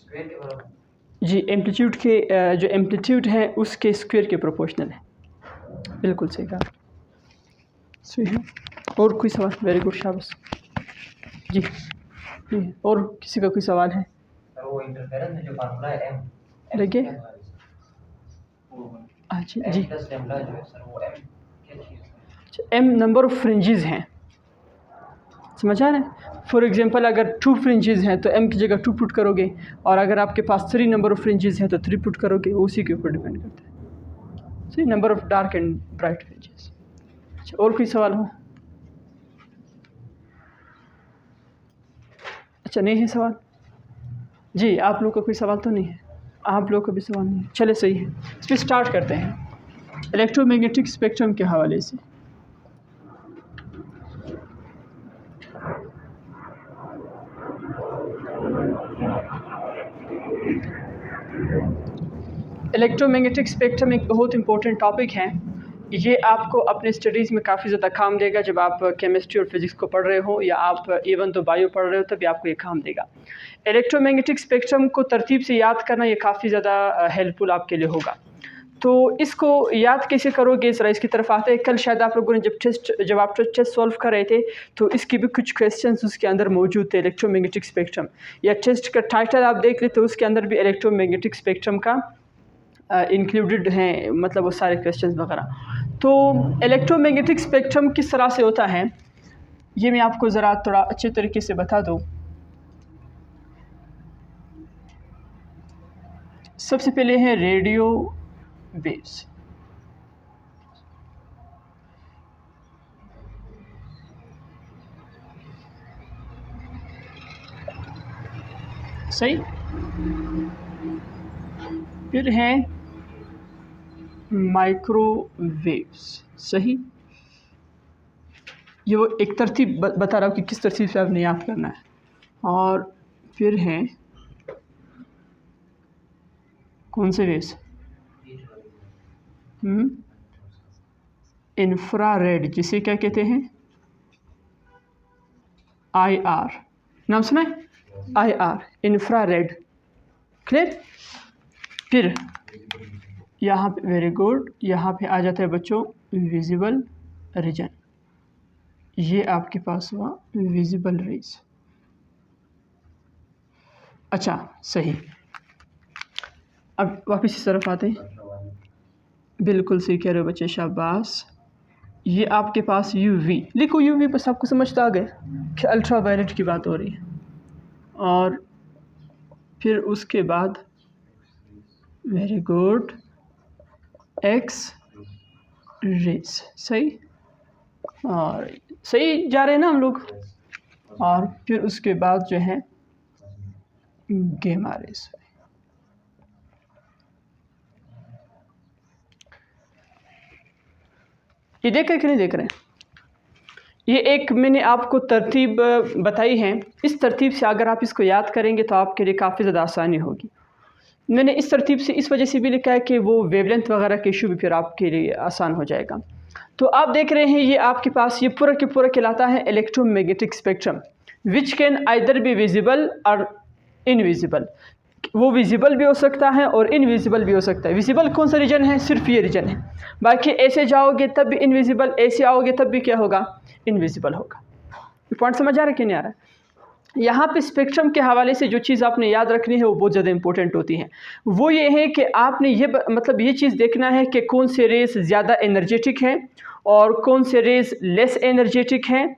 जी, amplitude के जो amplitude है उसके स्क्वायर के प्रोपोर्शनल है। बिल्कुल सही कहा, सही है। और कोई सवाल? वेरी गुड, शाबाश जी। और किसी का कोई सवाल है? वो इंटरफेरेंस में जो फार्मूला है m देखिए अच्छा जी, m नंबर ऑफ फ्रिंजेस हैं, समझ आ रहे हैं? फॉर एग्जांपल अगर 2 फ्रिंजेस हैं तो m की जगह 2 पुट करोगे, और अगर आपके पास 3 नंबर ऑफ फ्रिंजेस हैं तो 3 पुट करोगे, उसी के ऊपर डिपेंड करता है। सही, number of dark and bright fringes. अच्छा, और कोई सवाल हो? अच्छा, नहीं है सवाल जी? आप लोग का कोई सवाल तो नहीं है? आप लोग का भी सवाल नहीं है? चले, सही है। इस पर स्टार्ट करते हैं इलेक्ट्रोमैग्नेटिक स्पेक्ट्रम के हवाले से। इलेक्ट्रोमैग्नेटिक स्पेक्ट्रम एक बहुत इंपॉर्टेंट टॉपिक है। ये आपको अपने स्टडीज़ में काफ़ी ज़्यादा काम देगा जब आप केमिस्ट्री और फिज़िक्स को पढ़ रहे हो, या आप इवन तो बायो पढ़ रहे हो तभी आपको ये काम देगा। इलेक्ट्रोमैग्नेटिक स्पेक्ट्रम को तरतीब से याद करना ये काफ़ी ज़्यादा हेल्पफुल आपके लिए होगा। तो इसको याद कैसे करोगे, ज़रा इसकी तरफ आते हैं। कल शायद आप लोगों ने जब आप टेस्ट सॉल्व कर रहे थे तो इसके भी कुछ क्वेश्चंस उसके अंदर मौजूद थे, इलेक्ट्रोमैग्नेटिक स्पेक्ट्रम, या टेस्ट का टाइटल आप देख लेते तो उसके अंदर भी इलेक्ट्रोमैग्नेटिक स्पेक्ट्रम का इंक्लूडेड हैं, मतलब वो सारे क्वेश्चंस वगैरह। तो इलेक्ट्रोमैग्नेटिक स्पेक्ट्रम किस तरह से होता है ये मैं आपको ज़रा थोड़ा अच्छे तरीके से बता दूँ। सबसे पहले है रेडियो वेव्स। सही, फिर है माइक्रोवेव्स। सही, ये वो एक तरतीब बता रहा हूँ कि किस तरतीब से आपने याद करना है। और फिर है कौन से वेव्स? इंफ्रारेड, जिसे क्या कहते हैं? IR, नाम सुना है? IR, infrared. क्लियर? फिर यहाँ पे, वेरी गुड, यहाँ पे आ जाता है बच्चों विजिबल रीजन। ये आपके पास हुआ विजिबल रेज। अच्छा, सही। अब वापस इस तरफ आते हैं। बिल्कुल सही कह रहे हो बच्चे, शाबाश। ये आपके पास UV, लिखो UV, बस आपको समझ आ गया कि अल्ट्रा वायलेट की बात हो रही है। और फिर उसके बाद वेरी गुड एक्स रेज। सही, और सही जा रहे हैं ना हम लोग। और फिर उसके बाद जो है गेमा रेज। ये देख रहे कि नहीं देख रहे हैं? ये एक मैंने आपको तरतीब बताई है, इस तरतीब से अगर आप इसको याद करेंगे तो आपके लिए काफ़ी ज़्यादा आसानी होगी। मैंने इस तरतीब से इस वजह से भी लिखा है कि वो वेवलेंथ वगैरह के इशू भी फिर आपके लिए आसान हो जाएगा। तो आप देख रहे हैं ये आपके पास ये पूरा के पूरा कहलाता है electromagnetic spectrum, which can either be visible और इनविजिबल। वो विजिबल भी हो सकता है और इनविजिबल भी हो सकता है। विजिबल कौन सा रीजन है? सिर्फ ये रीजन है। बाकी ऐसे जाओगे तब भी इनविजिबल, ऐसे आओगे तब भी क्या होगा? इनविजिबल होगा। पॉइंट समझ आ रहा है कि नहीं आ रहा है? यहाँ पे स्पेक्ट्रम के हवाले से जो चीज़ आपने याद रखनी है वो बहुत ज़्यादा इंपॉर्टेंट होती है। वो ये है कि आपने ये मतलब ये चीज़ देखना है कि कौन से रेस ज़्यादा एनर्जेटिक है और कौन से रेस लेस एनर्जेटिक हैं,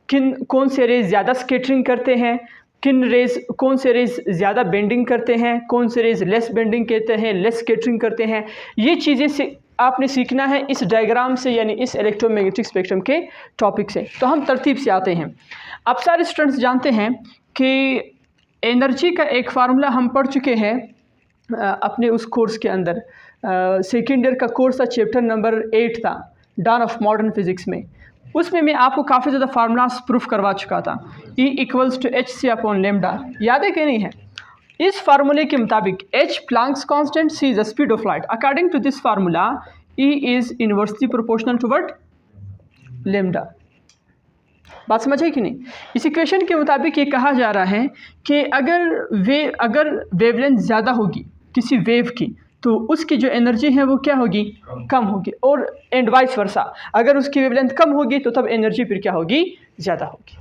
कौन से रेस ज़्यादा स्कैटरिंग करते हैं, कौन से रेस ज़्यादा बेंडिंग करते हैं, कौन से रेस लेस बेंडिंग करते हैं, लेस स्कैटरिंग करते हैं। ये चीज़ें से आपने सीखना है इस डायग्राम से, यानी इस इलेक्ट्रोमैग्नेटिक स्पेक्ट्रम के टॉपिक से। तो हम तरतीब से आते हैं। अब सारे स्टूडेंट्स जानते हैं कि एनर्जी का एक फार्मूला हम पढ़ चुके हैं अपने उस कोर्स के अंदर। सेकेंड ईयर का कोर्स था, चैप्टर नंबर 8 था, डॉन ऑफ मॉडर्न फिजिक्स में। उसमें मैं आपको काफ़ी ज़्यादा फार्मूलास प्रूफ करवा चुका था। E = hc/λ, याद है कि नहीं है? इस फार्मूले के मुताबिक h Planck's constant, c is the speed of light. According to this formula E is inversely proportional to what? Lambda. बात समझ है कि नहीं? इस इक्वेशन के मुताबिक ये कहा जा रहा है कि अगर वेवलेंथ ज़्यादा होगी किसी वेव की तो उसकी जो एनर्जी है वो क्या होगी? कम होगी। और एंड वाइस वर्सा, अगर उसकी वेवलेंथ कम होगी तो तब एनर्जी फिर क्या होगी? ज़्यादा होगी।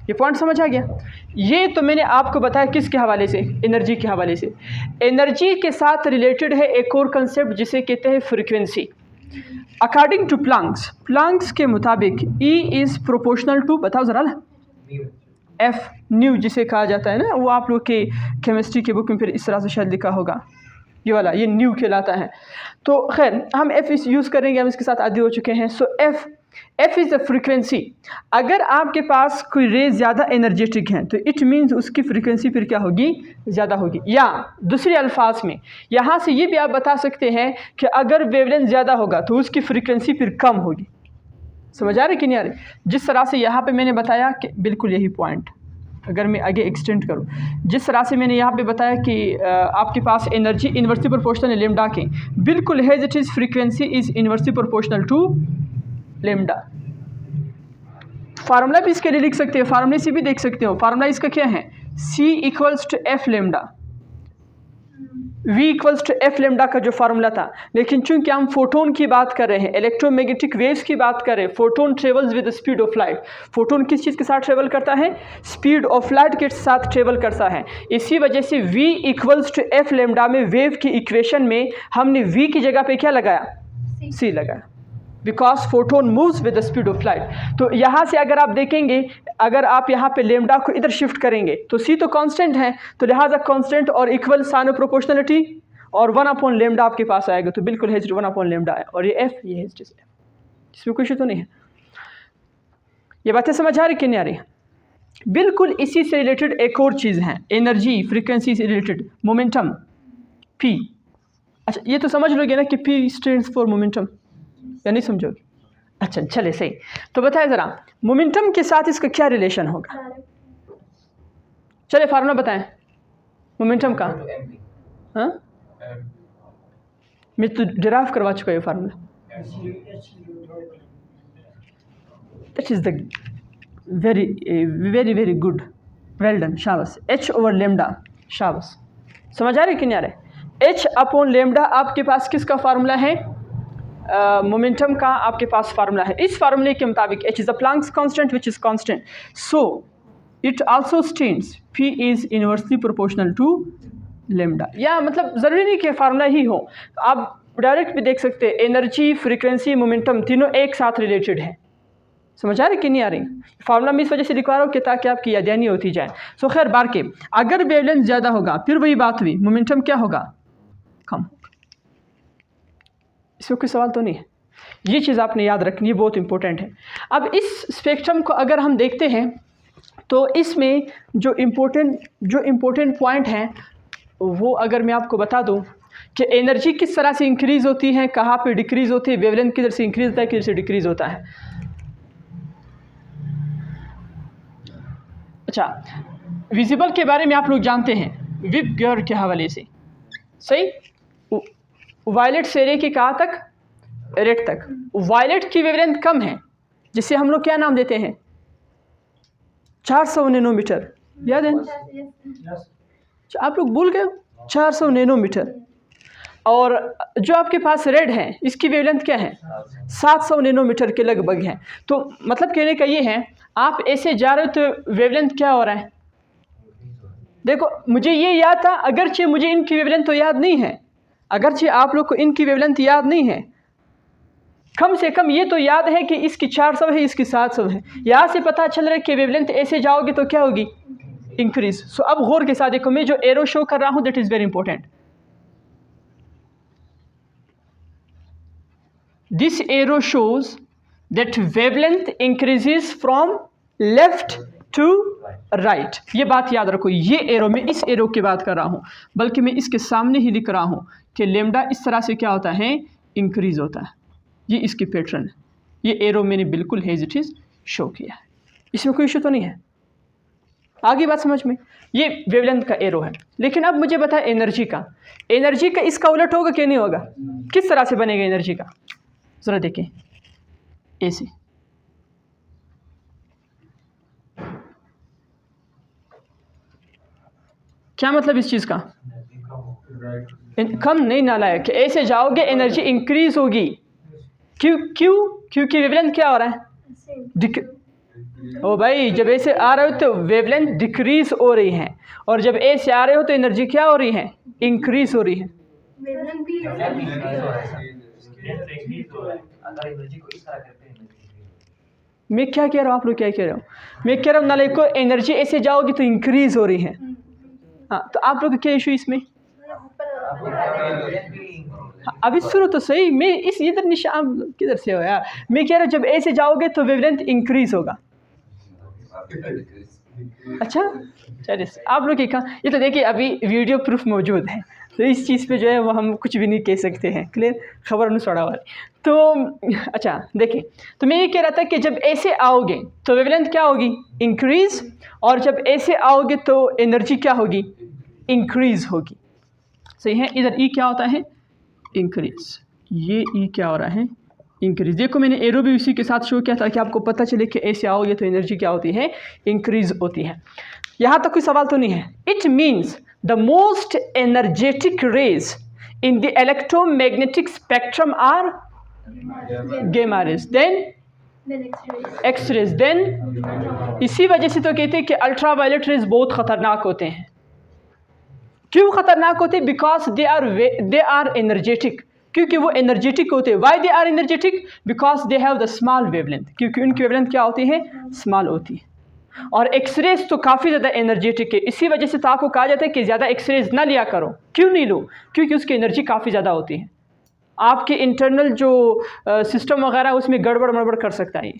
ये पॉइंट समझ आ गया? ये तो मैंने आपको बताया किसके हवाले से? एनर्जी के हवाले से। एनर्जी के साथ रिलेटेड है एक और कंसेप्ट जिसे कहते हैं फ्रीक्वेंसी। अकॉर्डिंग टू प्लांक्स के मुताबिक E इज़ प्रोपोर्शनल टू, बताओ ज़रा ना, एफ न्यू जिसे कहा जाता है ना, वो आप लोग के केमिस्ट्री की बुक में फिर इस तरह से शायद लिखा होगा, ये वाला, ये न्यू कहलाता है। तो खैर हम एफ इस यूज़ करेंगे, हम इसके साथ आदी हो चुके हैं। सो एफ इज़ द फ्रीक्वेंसी। अगर आपके पास कोई रे ज़्यादा एनर्जेटिक हैं तो इट मीन्स उसकी फ्रीक्वेंसी फिर क्या होगी? ज़्यादा होगी। या दूसरे अल्फाज में यहाँ से ये भी आप बता सकते हैं कि अगर वेवलेंथ ज़्यादा होगा तो उसकी फ्रीक्वेंसी फिर कम होगी। समझ आ रही कि नहीं आ रही? जिस तरह से यहाँ पे मैंने बताया कि बिल्कुल यही पॉइंट अगर मैं आगे एक्सटेंड करूँ, जिस तरह से मैंने यहाँ पे बताया कि आपके पास एनर्जी इन्वर्सली प्रोपोर्शनल लेमडा के, बिल्कुल है it is frequency is inversely proportional to lambda. Formula भी इसके लिए लिख सकते हैं, फार्मूले से भी देख सकते हो। फार्मूला इसका क्या है? C equals to F lambda, V equals to F lambda का जो फार्मूला था। लेकिन चूंकि हम फोटोन की बात कर रहे हैं, इलेक्ट्रोमैग्नेटिक वेव्स की बात कर रहे हैं, photon travels with the speed of light. Photon किस चीज़ के साथ ट्रेवल करता है? स्पीड ऑफ लाइट के साथ ट्रेवल करता है। इसी वजह से V equals to F lambda में वेव की इक्वेशन में हमने V की जगह पे क्या लगाया? C लगाया, because photon moves with the speed of light. तो यहाँ से अगर आप देखेंगे, अगर आप यहाँ पे लेमडा को इधर शिफ्ट करेंगे तो C तो कांस्टेंट है, तो लिहाजा कांस्टेंट और इक्वल साइन ऑफ प्रोपोर्शनलिटी और 1 अपॉन लेमडा आपके पास आएगा। तो बिल्कुल है 1 अपॉन लेमडा है, और ये F, ये है F, इसमें कुछ तो नहीं है। ये बातें समझ आ रही कि नहीं आ रही? बिल्कुल इसी से रिलेटेड एक और चीज़ है, एनर्जी फ्रीक्वेंसी से रिलेटेड, मोमेंटम P। अच्छा ये तो समझ लोगे ना कि P स्टैंड्स फॉर मोमेंटम, या नहीं समझोगे? अच्छा चले सही। तो बताए ज़रा मोमेंटम के साथ इसका क्या रिलेशन होगा? चले फार्मूला बताएं मोमेंटम का। हाँ मैं तो डिराइव करवा चुका ये formula. That is the very very very good, well done, शाबाश। H ओवर लेमडा, शाबाश। समझ आ रहे कि नहीं आ रहे? H अपॉन लेमडा आपके पास किसका फार्मूला है? मोमेंटम का आपके पास फार्मूला है। इस फार्मूले के मुताबिक H is the Planck's constant which is constant, so it also stands P is inversely proportional to lambda. या मतलब ज़रूरी नहीं कि फार्मूला ही हो, आप डायरेक्ट भी देख सकते हैं। एनर्जी, फ्रीक्वेंसी, मोमेंटम तीनों एक साथ रिलेटेड है। समझ आ रही कि नहीं आ रही? फार्मूला मैं इस वजह से लिखवा रहा हूँ कि ताकि आपकी याद नहीं होती जाए। सो खैर बार के अगर वेवलेंथ ज़्यादा होगा फिर वही बात हुई, मोमेंटम क्या होगा? कम। इसमें कोई सवाल तो नहीं है। ये चीज़ आपने याद रखनी है, बहुत इंपॉर्टेंट है। अब इस स्पेक्ट्रम को अगर हम देखते हैं तो इसमें जो इम्पोर्टेंट पॉइंट हैं वो अगर मैं आपको बता दूं कि एनर्जी किस तरह से इंक्रीज़ होती है, कहाँ पे डिक्रीज़ होती है, वेवलेंथ किधर से इंक्रीज़ होता है, किधर से डिक्रीज़ होता है। अच्छा विजिबल के बारे में आप लोग जानते हैं, विप ग्योर के हवाले से, सही। वायलेट से लेके कहाँ तक? रेड तक। वायलेट की वेवलेंथ कम है, जिसे हम लोग क्या नाम देते हैं? 400 नैनोमीटर, याद है? आप लोग भूल गए 400 नैनोमीटर। और जो आपके पास रेड है इसकी वेवलेंथ क्या है? 700 नैनोमीटर के लगभग है। तो मतलब कहने का ये है, आप ऐसे जा रहे हो तो वेवलेंथ क्या हो रहा है? देखो मुझे ये याद था, अगरचे मुझे इनकी वेवलेंथ तो याद नहीं है, अगरचे आप लोग को इनकी वेवलेंथ याद नहीं है, कम से कम ये तो याद है कि इसकी 400 है, इसकी 700 है। यहाँ से पता चल रहा है कि वेवलेंथ ऐसे जाओगे तो क्या होगी? इंक्रीज। सो अब गौर के साथ देखो, मैं जो एरो शो कर रहा हूँ that is very important. This arrow shows that wavelength increases from left to right. ये बात याद रखो, ये एरो, मैं इस एरो की बात कर रहा हूँ, बल्कि मैं इसके सामने ही लिख रहा हूँ कि लेमडा इस तरह से क्या होता है? इंक्रीज होता है। ये इसकी पैटर्न है। ये एरो मैंने बिल्कुल एज इट इज़ शो किया है, इसमें कोई इशू तो नहीं है। आगे बात समझ में? ये वेवलेंथ का एरो है। लेकिन अब मुझे बताए एनर्जी का, एनर्जी का इसका उलट होगा कि नहीं होगा? किस तरह से बनेगा एनर्जी का? ज़रा देखें, ऐसे क्या मतलब इस चीज़ का? एनर्जी कम हो। कम नहीं नालायक, ऐसे जाओगे एनर्जी इंक्रीज होगी। क्यों? क्योंकि वेवलेंथ क्या हो रहा है? ओ भाई, जब ऐसे आ रहे हो तो वेवलेंथ डिक्रीज हो रही है, और जब ऐसे आ रहे हो तो एनर्जी क्या हो रही है? इंक्रीज हो रही है। वेवलेंथ इंक्रीज हो रहा है, इंक्रीज हो रहा है। अगर एनर्जी को इस तरह करते हैं, एनर्जी मैं क्या कह रहा हूँ, आप लोग क्या कह रहे हो? मैं कह रहा हूँ नालायक को, एनर्जी ऐसे जाओगी तो इंक्रीज हो रही है। हाँ, तो आप लोग क्या इशू इसमें? हाँ, अभी सुनो तो सही, मैं इस इधर निशान किधर से हो यार? मैं कह रहा हूँ जब ऐसे जाओगे तो वेवलेंथ इंक्रीज होगा। अच्छा, चलिए आप लोग कहा, ये तो देखिए अभी वीडियो प्रूफ मौजूद है, तो इस चीज़ पे जो है वो हम कुछ भी नहीं कह सकते हैं। क्लियर? खबर अनुसड़ा वाली। तो अच्छा देखिए, तो मैं ये कह रहा था कि जब ऐसे आओगे तो वेवलेंथ क्या होगी? इंक्रीज। और जब ऐसे आओगे तो एनर्जी क्या होगी? इंक्रीज होगी। सही है। इधर ई क्या होता है? इंक्रीज। ये ई क्या हो रहा है? इंक्रीज। देखो मैंने एरो भी उसी के साथ शो किया ताकि आपको पता चले कि ऐसे आओगे तो एनर्जी क्या होती है? इंक्रीज होती है। यहाँ तक कोई सवाल तो नहीं है? It means the most energetic rays in the electromagnetic spectrum are gamma rays, then X rays, then इसी वजह से तो कहते हैं कि अल्ट्रा वायलेट रेज बहुत ख़तरनाक होते हैं। क्यों ख़तरनाक होते हैं? बिकॉज दे आर एनर्जेटिक, क्योंकि वो एनर्जेटिक होते हैं। Why they are energetic? Because they have the small wavelength, क्योंकि उनकी वेवलेंथ क्या होती है? स्मॉल होती है। और एक्सरेज तो काफ़ी ज़्यादा एनर्जेटिक है, इसी वजह से तो आपको कहा जाता है कि ज़्यादा एक्सरेज ना लिया करो। क्यों नहीं लो? क्योंकि उसकी एनर्जी काफ़ी ज़्यादा होती है, आपके इंटरनल जो सिस्टम वगैरह उसमें गड़बड़ मड़बड़ कर सकता है।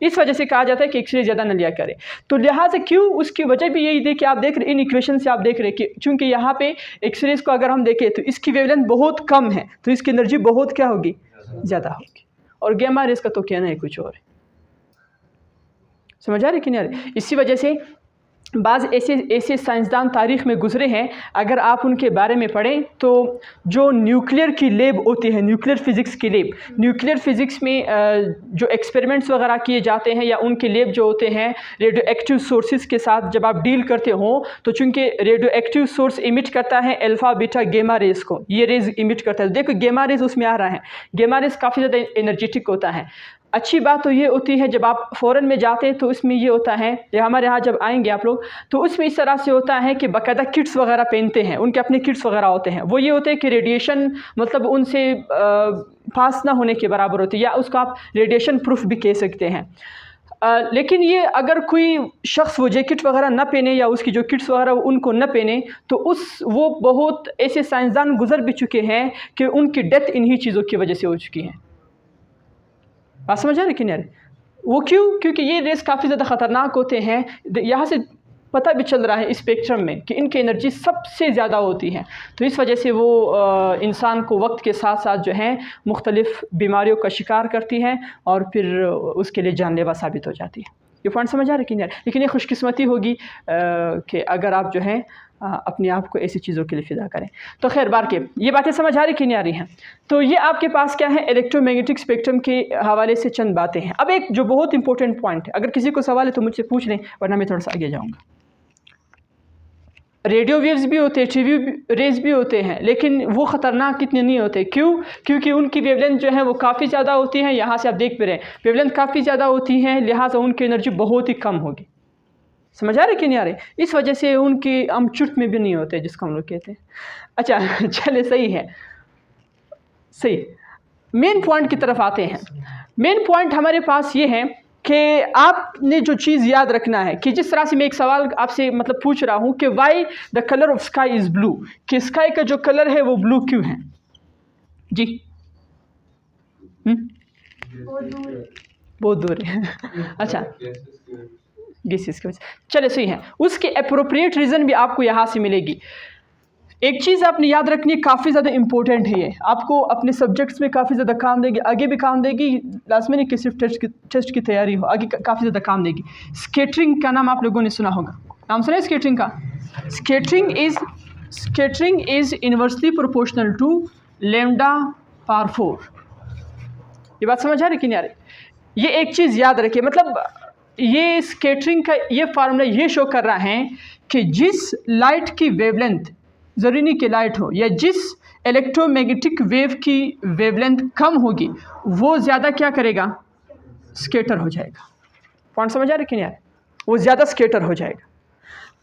इस वजह से कहा जाता है कि एक्सरे ज़्यादा न लिया करें। तो लिहाजा क्यों, उसकी वजह भी यही देखिए, आप देख रहे इन इक्वेशन से आप देख रहे कि चूंकि यहाँ पे एक्सरेज को अगर हम देखें तो इसकी वेवलेंथ बहुत कम है, तो इसकी एनर्जी बहुत क्या होगी? ज़्यादा होगी। और गामा रेज का तो कहना है कुछ और है। समझ आ रही कि नहीं आ रही? इसी वजह से बाज़ ऐसे साइंसदान तारीख़ में गुज़रे हैं, अगर आप उनके बारे में पढ़ें तो जो न्यूक्लियर की लैब होती है, न्यूक्लियर फ़िज़िक्स की लैब, न्यूक्लियर फ़िज़िक्स में जो एक्सपेरिमेंट्स वगैरह किए जाते हैं या उनके लैब जो होते हैं रेडियो एक्टिव सोर्सेज के साथ जब आप डील करते हो, तो चूँकि रेडियो एक्टिव सोर्स इमिट करता है अल्फ़ा बीटा गामा रेज़ को, ये रेज़ इमिट करता है। देखो गामा रेज़ उसमें आ रहा है, गामा रेज़ काफ़ी ज़्यादा एनर्जेटिक होता है। अच्छी बात तो ये होती है जब आप फ़ॉरेन में जाते हैं तो उसमें ये होता है, या हमारे यहाँ जब आएंगे आप लोग तो उसमें इस तरह से होता है कि बाकायदा किट्स वगैरह पहनते हैं, उनके अपने किट्स वगैरह होते हैं। वो ये होते हैं कि रेडिएशन मतलब उनसे पास ना होने के बराबर होती है, या उसको आप रेडिएशन प्रूफ भी कह सकते हैं। लेकिन ये अगर कोई शख्स वो जैकेट वगैरह ना पहने या उसकी जो किट्स वगैरह उनको न पहने तो वो बहुत ऐसे साइंसदान गुजर भी चुके हैं कि उनकी डेथ इन्हीं चीज़ों की वजह से हो चुकी है। बात समझ आ रही कि नहीं? वो क्यों? क्योंकि ये रेस काफ़ी ज़्यादा ख़तरनाक होते हैं। यहाँ से पता भी चल रहा है स्पेक्ट्रम में कि इनकी एनर्जी सबसे ज़्यादा होती है, तो इस वजह से वो इंसान को वक्त के साथ साथ जो है मुख्तलिफ़ बीमारियों का शिकार करती है और फिर उसके लिए जानलेवा साबित हो जाती है। ये पॉइंट समझ आ रहा है कि नहीं? लेकिन ये खुशकिस्मती होगी कि अगर आप जो है अपने आप को ऐसी चीज़ों के लिए फ़िदा करें। तो खैर बार के ये बातें समझ आ रही कि नहीं आ रही हैं? तो ये आपके पास क्या है, इलेक्ट्रोमैग्नेटिक स्पेक्ट्रम के हवाले से चंद बातें हैं। अब एक जो बहुत इंपॉर्टेंट पॉइंट है, अगर किसी को सवाल है तो मुझसे पूछ लें, वरना मैं थोड़ा सा आगे जाऊँगा। रेडियो वेव्स भी होते हैं, टीवी रेज भी होते हैं, लेकिन वो ख़तरनाक कितने नहीं होते। क्यों? क्योंकि उनकी वेवलेंथ जो है वो काफ़ी ज़्यादा होती है। यहाँ से आप देख भी रहे हैं वेवलेंथ काफ़ी ज़्यादा होती है, लिहाजा उनकी एनर्जी बहुत ही कम होगी। समझ आ रही कि नहीं आ रही? इस वजह से उनकी हम चुट में भी नहीं होते, जिसको हम लोग कहते हैं। अच्छा चले, सही है, सही। मेन पॉइंट की तरफ आते हैं। मेन पॉइंट हमारे पास ये है कि आपने जो चीज़ याद रखना है कि जिस तरह से मैं एक सवाल आपसे मतलब पूछ रहा हूँ कि why the colour of sky is blue, कि स्काई का जो कलर है वो ब्लू क्यों है? जी बहुत दूर है अच्छा गैसेस की वजह। चले, सही है। उसके अप्रोप्रिएट रीज़न भी आपको यहाँ से मिलेगी। एक चीज़ आपने याद रखनी है, काफ़ी ज़्यादा इंपॉर्टेंट है, ये आपको अपने सब्जेक्ट्स में काफ़ी ज़्यादा काम देगी, आगे भी काम देगी। लाजमी नहीं कि सिर्फ टेस्ट की तैयारी हो, आगे काफ़ी ज़्यादा काम देगी। स्कैटरिंग का नाम आप लोगों ने सुना होगा, नाम सुना है स्कैटरिंग का? Scattering is inversely proportional to lambda power 4। ये बात समझ आ रही कि नहीं आ रही? ये एक चीज़ याद रखिए, मतलब ये स्कैटरिंग का ये फार्मूला ये शो कर रहा है कि जिस लाइट की वेवलेंथ, ज़रूरी नहीं कि लाइट हो, या जिस इलेक्ट्रोमैग्नेटिक वेव की वेवलेंथ कम होगी वो ज़्यादा क्या करेगा, स्कैटर हो जाएगा। पॉइंट समझ आ रहे कि नहीं यार, वो ज़्यादा स्कैटर हो जाएगा।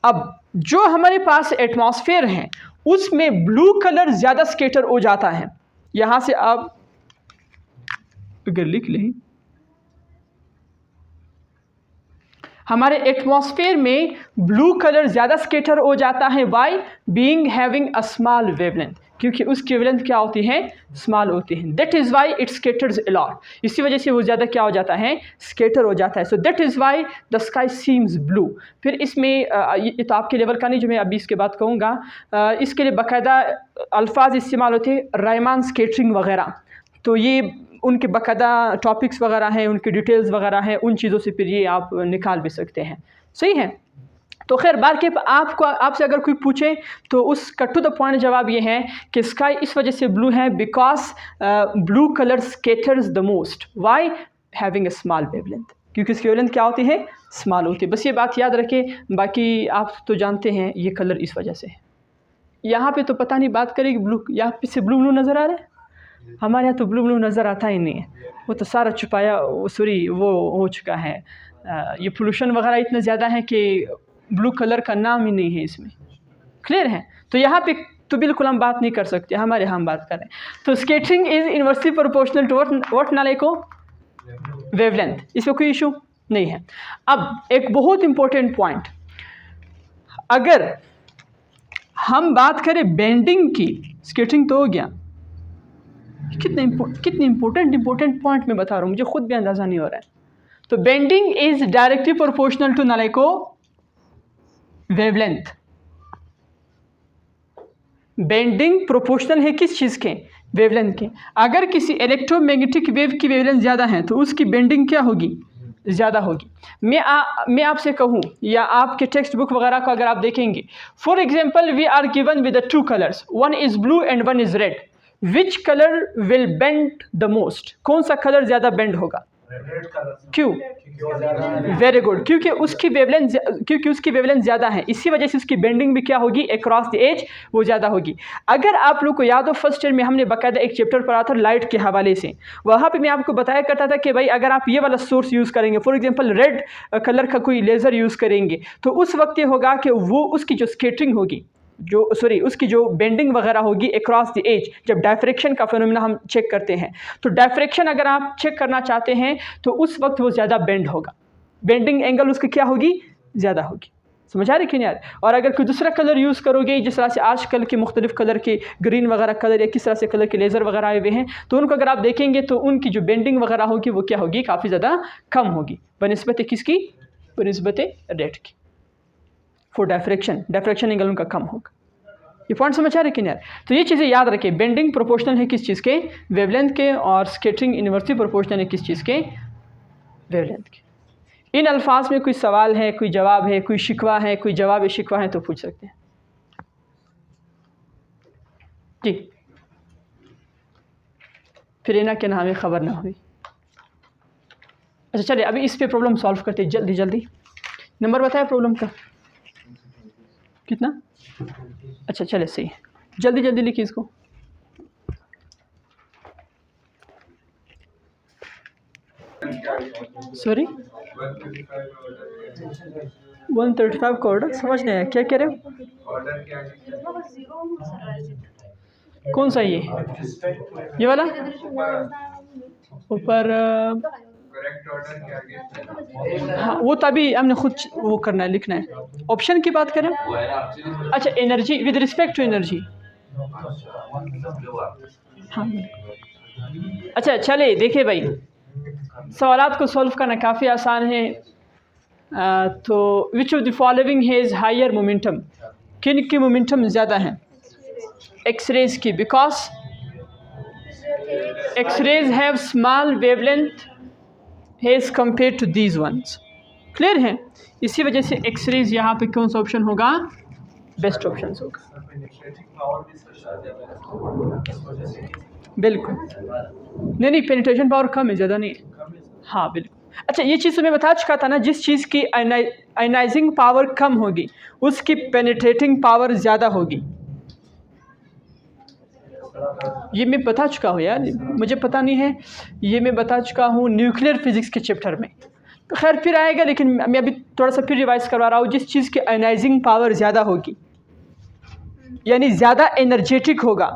अब जो हमारे पास एटमॉस्फेयर है उसमें ब्लू कलर ज़्यादा स्कैटर हो जाता है। यहाँ से आप अगर लिख लें, हमारे एटमॉस्फेयर में ब्लू कलर ज़्यादा स्कैटर हो जाता है, why being having a small wavelength, क्योंकि उसकी वेवलेंथ क्या होती है, स्मॉल होती है। That is why it scatters a lot, इसी वजह से वो ज़्यादा क्या हो जाता है, स्कैटर हो जाता है। So that is why the sky seems blue. फिर इसमें ये तो आपके लेवल का नहीं जो मैं अभी इसके बाद कहूँगा, इसके लिए बाकायदा अल्फाज इस्तेमाल होते हैं, रायमान स्कैटरिंग वगैरह, तो ये उनके बाकायदा टॉपिक्स वगैरह हैं, उनकी डिटेल्स वगैरह हैं, उन चीज़ों से फिर ये आप निकाल भी सकते हैं। सही है। तो खैर बार के आपसे अगर कोई पूछे तो उसका टू द पॉइंट जवाब ये है कि स्काई इस वजह से ब्लू है because blue colour scatters the most, why having a small wavelength, क्योंकि इसकी वेवलेंथ क्या होती है, स्मॉल होती है। बस ये बात याद रखें, बाकी आप तो जानते हैं ये कलर इस वजह से है। यहाँ पे तो पता नहीं बात करेगी ब्लू, यहाँ पे से ब्लू नज़र आ रहा है, हमारे यहाँ तो ब्लू नज़र आता ही नहीं है, वो तो सारा छुपाया, सॉरी वो हो चुका है। ये पोल्यूशन वगैरह इतना ज़्यादा है कि ब्लू कलर का नाम ही नहीं है इसमें। क्लियर है। तो यहाँ पे तो बिल्कुल हम बात नहीं कर सकते, हमारे यहाँ हम बात करें तो scattering is inversely proportional to what नाले को, वेवलेंथ, इसमें कोई इशू नहीं है। अब एक बहुत इंपॉर्टेंट पॉइंट, अगर हम बात करें बेंडिंग की, स्कैटरिंग तो हो गया, कितने इंपॉर्टेंट पॉइंट मैं बता रहा हूँ, मुझे खुद भी अंदाज़ा नहीं हो रहा है। तो bending is directly proportional to नाले को वेवलेंथ। बेंडिंग प्रोपोर्शनल है किस चीज़ के, वेवलेंथ के। अगर किसी इलेक्ट्रोमैग्नेटिक वेव की वेवलेंथ ज़्यादा है तो उसकी बेंडिंग क्या होगी, ज़्यादा होगी। मैं आपसे कहूँ या आपके टेक्स्ट बुक वगैरह को अगर आप देखेंगे, for example we are given with the two colours, one is blue and one is red, which colour will bend the most, कौन सा कलर ज़्यादा बेंड होगा, क्यों, वेरी गुड, क्योंकि उसकी वेवलेंथ ज़्यादा है, इसी वजह से उसकी बेंडिंग भी क्या होगी, अक्रॉस द एज वो ज़्यादा होगी। अगर आप लोग को याद हो फर्स्ट ईयर में हमने बाकायदा एक चैप्टर पढ़ा था लाइट के हवाले से, वहाँ पे मैं आपको बताया करता था कि भाई अगर आप ये वाला सोर्स यूज़ करेंगे, फॉर एग्जांपल रेड कलर का कोई लेज़र यूज़ करेंगे, तो उस वक्त ये होगा कि वो उसकी जो स्कैटरिंग होगी, उसकी जो बेंडिंग वगैरह होगी अक्रॉस द एज, जब डायफ्रैक्शन का फिनोमेना हम चेक करते हैं, तो डायफ्रैक्शन अगर आप चेक करना चाहते हैं तो उस वक्त वो ज़्यादा बेंड होगा, बेंडिंग एंगल उसकी क्या होगी, ज़्यादा होगी। समझ आ रही कि नहीं यार। और अगर कोई दूसरा कलर यूज़ करोगे, जिस तरह से आजकल के मुख्तलिफ कलर के ग्रीन वगैरह कलर या किस तरह से कलर के लेज़र वगैरह आए हुए हैं, तो उनको अगर आप देखेंगे तो उनकी जो बेंडिंग वगैरह होगी वो क्या होगी, काफ़ी ज़्यादा कम होगी बनिस्बत किसकी, बनिस्बत रेड की। फॉर डायफ्रैक्शन एंगल उनका कम होगा। ये पॉइंट समझ आ रहे कि नहीं यार। तो ये चीज़ें याद रखें, बेंडिंग प्रोपोर्शनल है किस चीज़ के, वेवलेंथ के, और स्कैटरिंग इनवर्सली प्रोपोर्शनल है किस चीज़ के, वेवलेंथ के। इन अल्फाज में कोई सवाल है, कोई जवाब है, कोई शिकवा है, कोई जवाब शिकवा है तो पूछ सकते हैं जी। फिर इना के ना हमें ख़बर ना हुई। अच्छा चलिए अभी इस पे प्रॉब्लम सॉल्व करते हैं जल्दी। नंबर बताया प्रॉब्लम का कितना, अच्छा चले सही है, जल्दी लिखिए इसको। सॉरी 135 का ऑर्डर समझ नहीं आया, क्या कह रहे हो, कौन सा ये वाला ऊपर, हाँ वो तभी हमने खुद वो करना है, लिखना है। ऑप्शन की बात करें, अच्छा energy with respect to energy, हाँ अच्छा चले देखिए भाई, सवालात को सॉल्व करना काफ़ी आसान है। तो which of the following has higher momentum, किन की मोमेंटम ज़्यादा है, एक्सरेज की, because X rays have small wavelength has compare to these ones. Clear है, इसी वजह से एक्सरेज यहाँ पे कौन सा ऑप्शन होगा, बेस्ट ऑप्शन होगा। बिल्कुल नहीं पेनिट्रेशन पावर कम है, ज़्यादा नहीं है, हाँ बिल्कुल। अच्छा, ये चीज़ तो मैं बता चुका था ना, जिस चीज़ की आयनाइजिंग पावर कम होगी उसकी पेनिट्रेटिंग पावर ज़्यादा होगी। ये मैं बता चुका हूँ यार, मुझे पता नहीं है, ये मैं बता चुका हूँ न्यूक्लियर फिज़िक्स के चैप्टर में। तो खैर फिर आएगा, लेकिन मैं अभी थोड़ा सा फिर रिवाइज करवा रहा हूँ। जिस चीज़ की आयनाइजिंग पावर ज़्यादा होगी यानी ज़्यादा एनर्जेटिक होगा,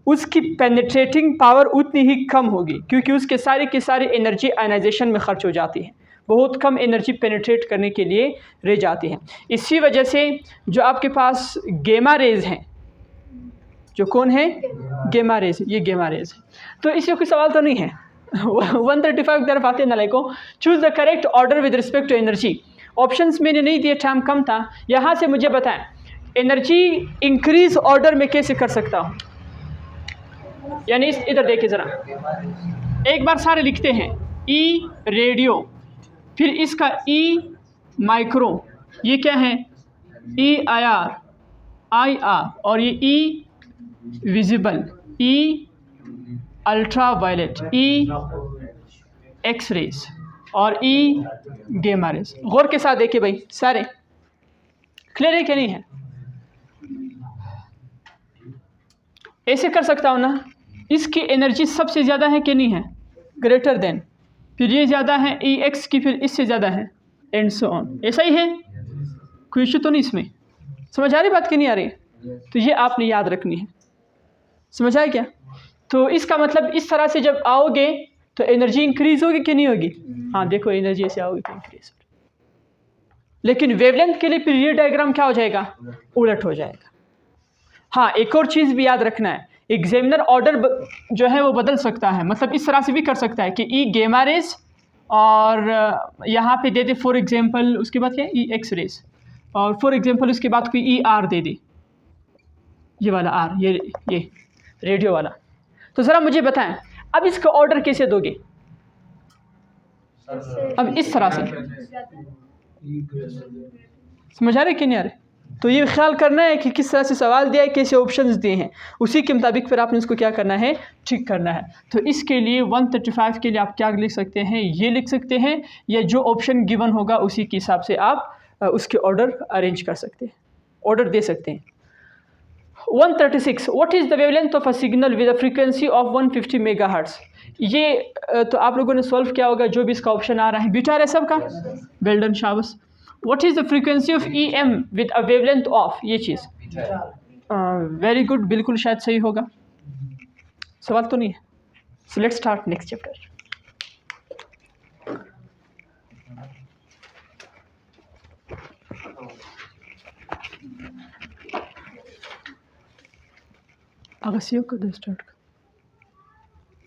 उसकी पेनिट्रेटिंग पावर उतनी ही कम होगी, क्योंकि उसके सारी की सारी एनर्जी आयनाइजेशन में खर्च हो जाती है, बहुत कम एनर्जी पेनिट्रेट करने के लिए रह जाती है। इसी वजह से जो आपके पास गेमा रेज हैं, जो कौन है, गेमा रेज, ये गेमा रेज है। तो इसमें कोई सवाल तो नहीं है। 135 की तरफ आते हैं नालायकों। Choose the correct order with respect to energy. Options मैंने नहीं दिए, टाइम कम था। यहाँ से मुझे बताएं एनर्जी इंक्रीज ऑर्डर में कैसे कर सकता हूँ, यानी इधर देखिए ज़रा, एक बार सारे लिखते हैं। ई रेडियो, फिर इसका ई माइक्रो, ये क्या है, ई आई आर, और ये ई विजिबल, ई अल्ट्रा वायलेट, ई एक्स रेज, और ई गेमा रेज। गौर के साथ देखिए भाई, सारे क्लियर है कि नहीं है? ऐसे कर सकता हूँ ना, इसकी एनर्जी सबसे ज़्यादा है कि नहीं है, ग्रेटर देन, फिर ये ज़्यादा है ई एक्स की, फिर इससे ज़्यादा है, एंड सो ऑन। ऐसा ही है, कोई इशू तो नहीं इसमें? समझ आ रही बात कि नहीं आ रही? तो ये आपने याद रखनी है, समझ आया क्या? तो इसका मतलब इस तरह से जब आओगे तो एनर्जी इंक्रीज होगी कि नहीं होगी? हाँ देखो, एनर्जी ऐसे आओगी तो इंक्रीज होगी, लेकिन वेवलेंथ के लिए फिर ये डायग्राम क्या हो जाएगा, उलट हो जाएगा। हाँ, एक और चीज़ भी याद रखना है, एग्जामिनर ऑर्डर जो है वो बदल सकता है। मतलब इस तरह से भी कर सकता है कि ई गेमा रेज, और यहाँ पे दे दे फॉर एग्जांपल, उसके बाद क्या, ई एक्स रेज, और फॉर एग्जांपल उसके बाद कोई ई आर दे दे, ये वाला आर, ये रेडियो वाला। तो ज़रा मुझे बताएं, अब इसका ऑर्डर कैसे दोगे? अब इस तरह से, समझ आ रहे कि नहीं आ रहे? तो ये ख्याल करना है कि किस तरह से सवाल दिया है, कैसे ऑप्शंस दिए हैं, उसी के मुताबिक फिर आपने इसको क्या करना है, ठीक करना है। तो इसके लिए 135 के लिए आप क्या लिख सकते हैं, ये लिख सकते हैं, या जो ऑप्शन गिवन होगा उसी के हिसाब से आप उसके ऑर्डर अरेंज कर सकते हैं, ऑर्डर दे सकते हैं। 136, what is the wavelength of a signal with a frequency of 150 megahertz. ये तो आप लोगों ने सॉल्व किया होगा, जो भी इसका ऑप्शन आ रहा है, बीटा है सबका, वेल डन, शाबाश। What is the frequency of E M with a wavelength of, ये चीज़, वेरी गुड, बिल्कुल शायद सही होगा, सवाल तो नहीं है। So let's start next chapter. अगसियों को स्टार्ट कर।